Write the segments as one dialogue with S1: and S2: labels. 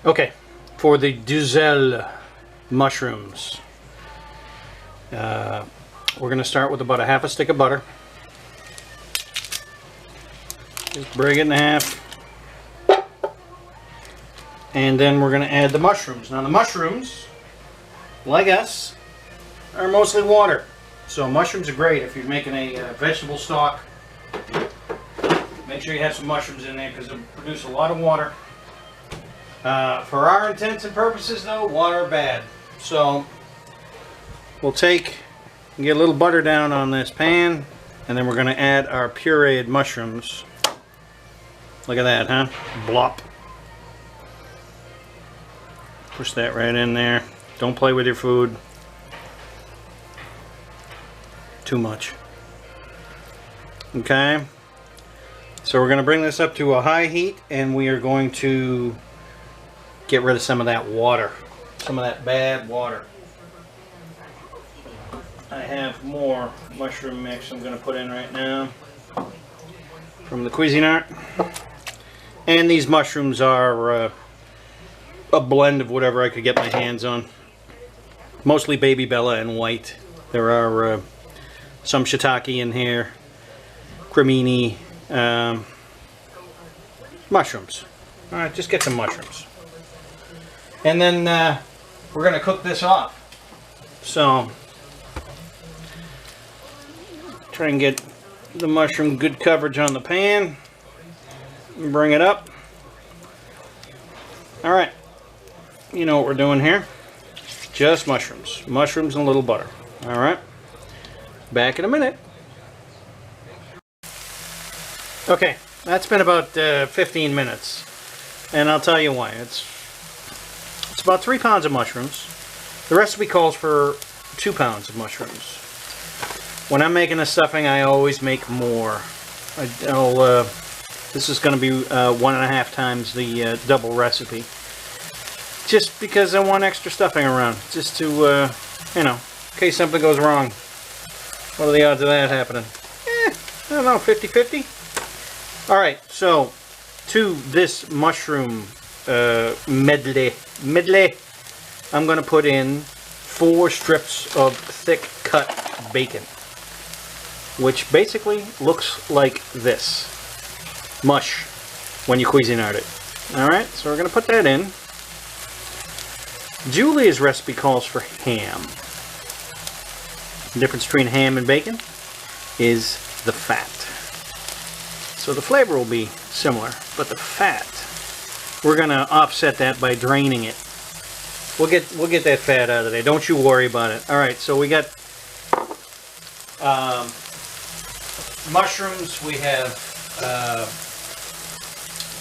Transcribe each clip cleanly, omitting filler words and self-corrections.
S1: Okay, for the Duxelles mushrooms, we're going to start with about a half a stick of butter. Just break it in half. And then we're going to add the mushrooms. Now the mushrooms, like us, are mostly water. So mushrooms are great if you're making a vegetable stock. Make sure you have some mushrooms in there because they'll produce a lot of water. For our intents and purposes though, water are bad. So we'll take and get a little butter down on this pan, and then we're going to add our pureed mushrooms. Look at that, huh? Blop. Push that right in there. Don't play with your food too much. Okay. So we're going to bring this up to a high heat, and we are going to get rid of some of that water. Some of that bad water. I have more mushroom mix I'm going to put in right now from the Cuisinart. And these mushrooms are a blend of whatever I could get my hands on. Mostly Baby Bella and white. There are some shiitake in here. Cremini. Mushrooms. Alright, just get some mushrooms. And then we're going to cook this off. So, try and get the mushroom good coverage on the pan. Bring it up. Alright. You know what we're doing here. Just mushrooms. Mushrooms and a little butter. Alright. Back in a minute. Okay, that's been about 15 minutes, and I'll tell you why. It's about 3 pounds of mushrooms. The recipe calls for 2 pounds of mushrooms. When I'm making a stuffing, I always make more. This is going to be 1.5 times the double recipe, just because I want extra stuffing around, just to, you know, in case something goes wrong. What are the odds of that happening? I don't know, 50-50? Alright, so to this mushroom medley, I'm going to put in 4 strips of thick cut bacon, which basically looks like this. Mush when you Cuisinart it. Alright, so we're going to put that in. Julia's recipe calls for ham. The difference between ham and bacon is the fat. So the flavor will be similar, but the fat, we're going to offset that by draining it. We'll get that fat out of there. Don't you worry about it. All right, so we got mushrooms. We have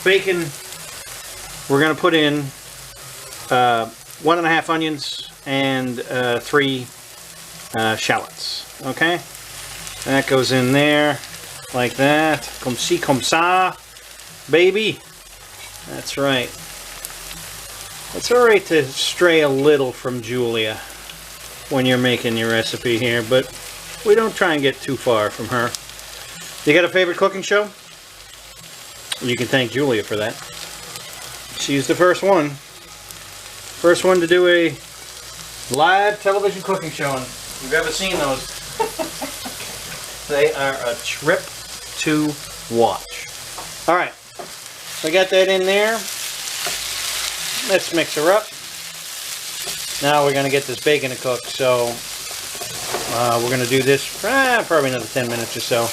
S1: bacon. We're going to put in 1.5 onions and 3 shallots. Okay, that goes in there. Like that. Comme ci, comme ça, baby. That's right. It's alright to stray a little from Julia when you're making your recipe here, but we don't try and get too far from her. You got a favorite cooking show? You can thank Julia for that. She's the first one. First one to do a live television cooking show, and if you've ever seen those, they are a trip to watch. Alright, so I got that in there. Let's mix her up. Now we're going to get this bacon to cook, so we're going to do this for probably another 10 minutes or so.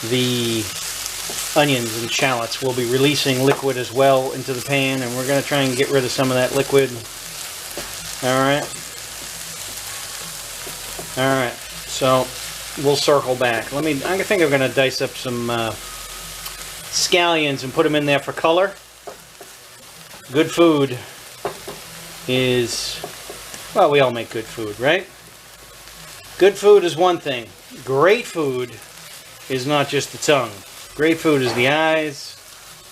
S1: The onions and shallots will be releasing liquid as well into the pan, and we're going to try and get rid of some of that liquid. Alright. Alright, so we'll circle back. I think I'm going to dice up some scallions and put them in there for color. Good food is, well, we all make good food, right? Good food is one thing. Great food is not just the tongue. Great food is the eyes,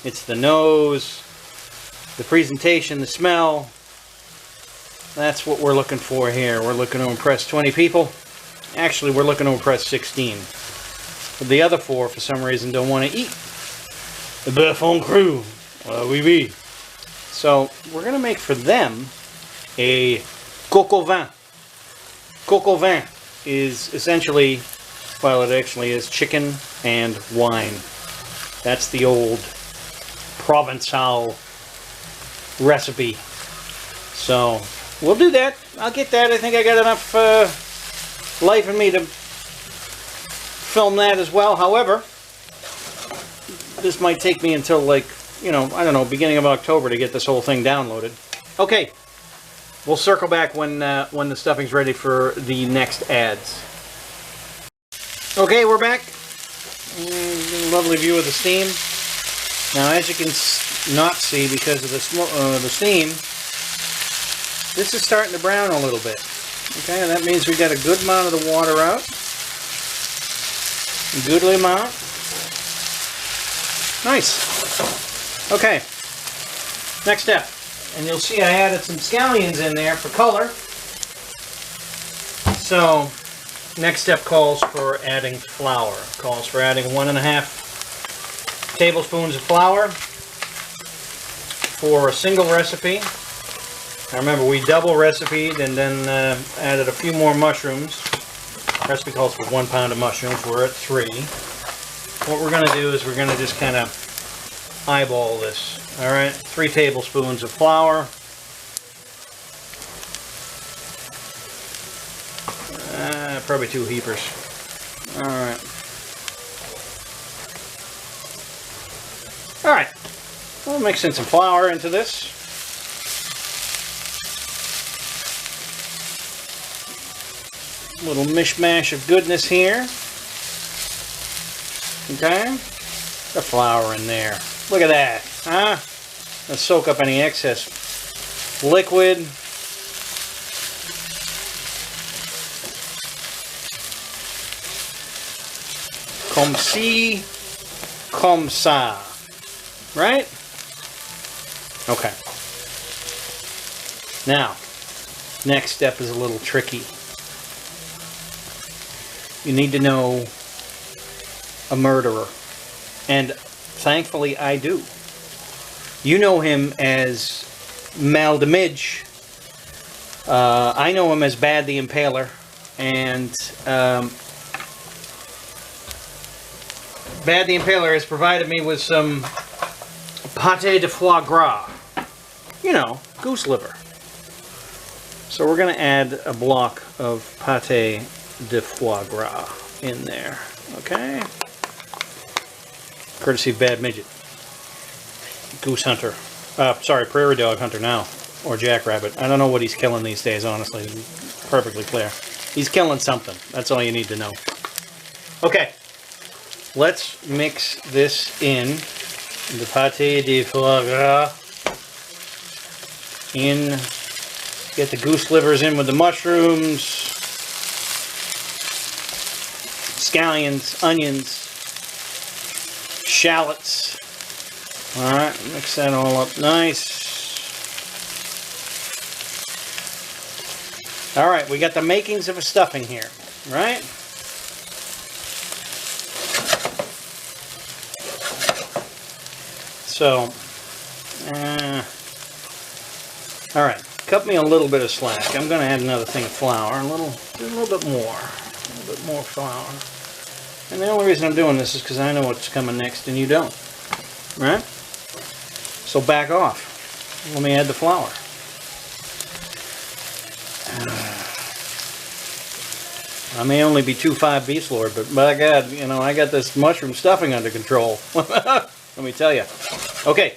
S1: it's the nose, the presentation, the smell. That's what we're looking for here. We're looking to impress 20 people. Actually, we're looking to impress 16. But the other 4, for some reason, don't want to eat. The bœuf en cru. Oui, oui. So we're going to make for them a coq au vin. Coq au vin is essentially, well, it actually is chicken and wine. That's the old Provençal recipe. So we'll do that. I'll get that. I think I got enough life in me to film that as well. However, this might take me until, like, you know, I don't know, beginning of October to get this whole thing downloaded. Okay, we'll circle back when the stuffing's ready for the next ads. Okay, we're back. Lovely view of the steam. Now, as you can not see because of the steam, this is starting to brown a little bit. Okay, and that means we got a good amount of the water out. A goodly amount. Nice. Okay, next step. And you'll see I added some scallions in there for color. So, next step calls for adding flour. Calls for adding 1.5 tablespoons of flour for a single recipe. Now remember, we double recipeed and then added a few more mushrooms. The recipe calls for 1 pound of mushrooms. We're at 3. What we're going to do is we're going to just kind of eyeball this. All right, 3 tablespoons of flour. Probably 2 heapers. All right. All right. We'll mix in some flour into this. Little mishmash of goodness here. Okay. The flour in there. Look at that, huh? Let's soak up any excess liquid. Comme ci, comme ça. Right? Okay. Now, next step is a little tricky. You need to know a murderer. And thankfully I do. You know him as Mal de Midge. I know him as Bad the Impaler. And Bad the Impaler has provided me with some pâté de foie gras. You know, goose liver. So we're going to add a block of pâté de foie gras in there. Okay? Courtesy of Bad Midget. Goose hunter. Sorry, prairie dog hunter now. Or jackrabbit. I don't know what he's killing these days, honestly. To be perfectly clear. He's killing something. That's all you need to know. Okay. Let's mix this in. The pâté de foie gras. In. Get the goose livers in with the mushrooms. Scallions. Onions. Shallots. Alright, mix that all up nice. Alright, we got the makings of a stuffing here, right? So, alright, cut me a little bit of slack. I'm going to add another thing of flour, a little bit more flour. And the only reason I'm doing this is because I know what's coming next and you don't. Right? So back off. Let me add the flour. I may only be 2.5 beast lord, but by God, you know, I got this mushroom stuffing under control. Let me tell you. Okay.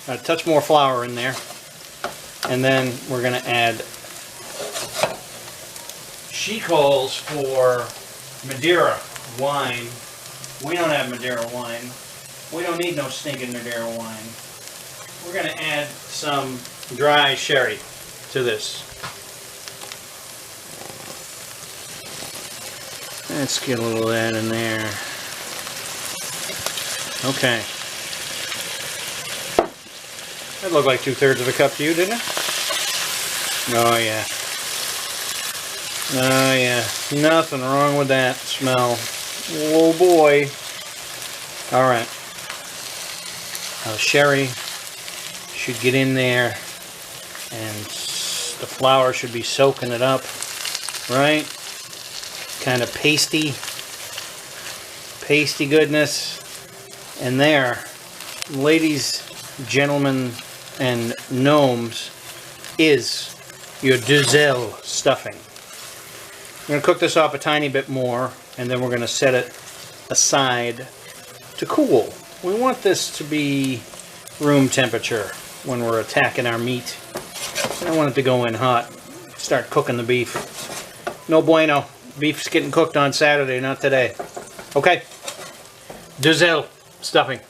S1: A touch more flour in there. And then we're going to add, she calls for Madeira wine. We don't have Madeira wine. We don't need no stinking Madeira wine. We're going to add some dry sherry to this. Let's get a little of that in there. Okay. That looked like 2/3 of a cup to you, didn't it? Oh yeah. Oh yeah. Nothing wrong with that smell. Oh boy. Alright. Sherry should get in there, and the flour should be soaking it up, right? Kind of pasty goodness. And there, ladies, gentlemen, and gnomes, is your Duxelles stuffing. I'm going to cook this off a tiny bit more, and then we're going to set it aside to cool. We want this to be room temperature when we're attacking our meat. I don't want it to go in hot. Start cooking the beef. No bueno. Beef's getting cooked on Saturday, not today. Okay. Duxelles stuffing.